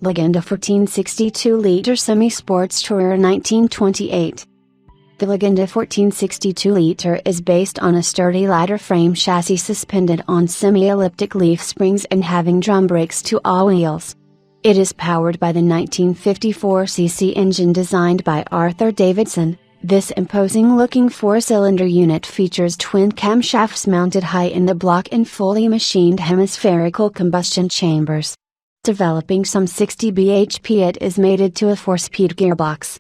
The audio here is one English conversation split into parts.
Lagonda 1462 Litre Semi-Sports Tourer 1928. The Lagonda 1462 Litre is based on a sturdy ladder frame chassis suspended on semi-elliptic leaf springs and having drum brakes to all wheels. It is powered by the 1954cc engine designed by Arthur Davidson. This imposing-looking four-cylinder unit features twin camshafts mounted high in the block and fully machined hemispherical combustion chambers. Developing some 60 bhp, it is mated to a 4-speed gearbox.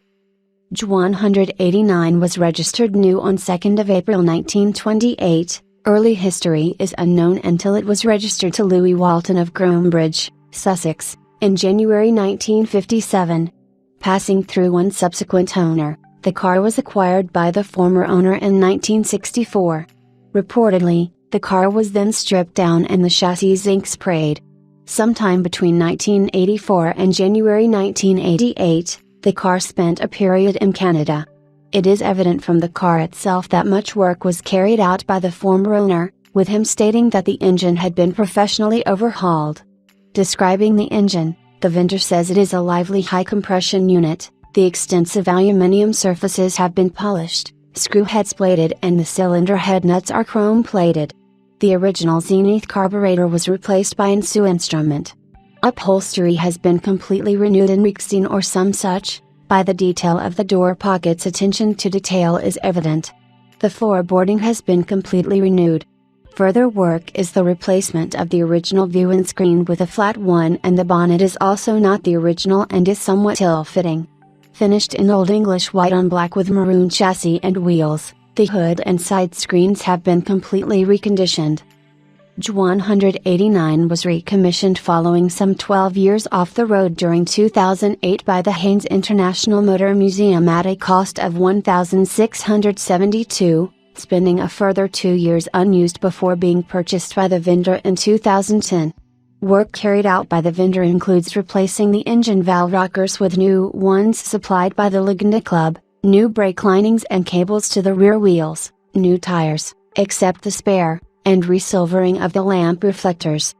J189 was registered new on 2nd of April 1928. Early history is unknown until it was registered to Louis Walton of Groombridge, Sussex, in January 1957. Passing through one subsequent owner, the car was acquired by the former owner in 1964. Reportedly, the car was then stripped down and the chassis zinc sprayed. Sometime between 1984 and January 1988, the car spent a period in Canada. It is evident from the car itself that much work was carried out by the former owner, with him stating that the engine had been professionally overhauled. Describing the engine, the vendor says it is a lively high-compression unit, the extensive aluminium surfaces have been polished, screw heads plated and the cylinder head nuts are chrome-plated. The original Zenith carburetor was replaced by an SU instrument. Upholstery has been completely renewed in Rixstein or some such. By the detail of the door pockets, attention to detail is evident. The floorboarding has been completely renewed. Further work is the replacement of the original view windscreen with a flat one, and the bonnet is also not the original and is somewhat ill-fitting. Finished in Old English white on black with maroon chassis and wheels, the hood and side screens have been completely reconditioned. J189 was recommissioned following some 12 years off the road during 2008 by the Haynes International Motor Museum at a cost of $1,672, spending a further 2 years unused before being purchased by the vendor in 2010. Work carried out by the vendor includes replacing the engine valve rockers with new ones supplied by the Lagonda Club, new brake linings and cables to the rear wheels, new tires, except the spare, and resilvering of the lamp reflectors.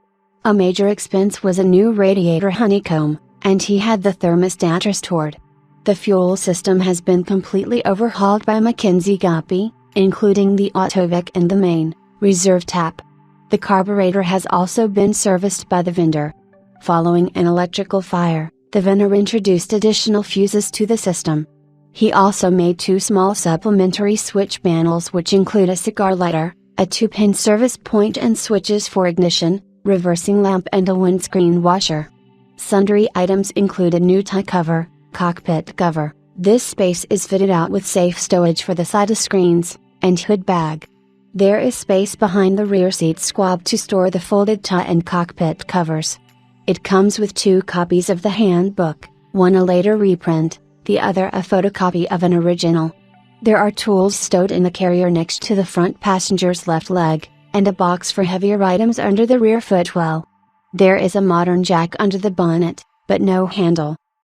A major expense was a new radiator honeycomb, and he had the thermostat restored. The fuel system has been completely overhauled by Mackenzie Guppy, including the autovac and the main, reserve tap. The carburetor has also been serviced by the vendor. Following an electrical fire, the vendor introduced additional fuses to the system. He also made 2 small supplementary switch panels which include a cigar lighter, a 2-pin service point and switches for ignition, reversing lamp and a windscreen washer. Sundry items include a new tie cover, cockpit cover. This space is fitted out with safe stowage for the side screens, and hood bag. There is space behind the rear seat squab to store the folded tie and cockpit covers. It comes with 2 copies of the handbook, one a later reprint, the other a photocopy of an original. There are tools stowed in the carrier next to the front passenger's left leg, and a box for heavier items under the rear footwell. There is a modern jack under the bonnet, but no handle.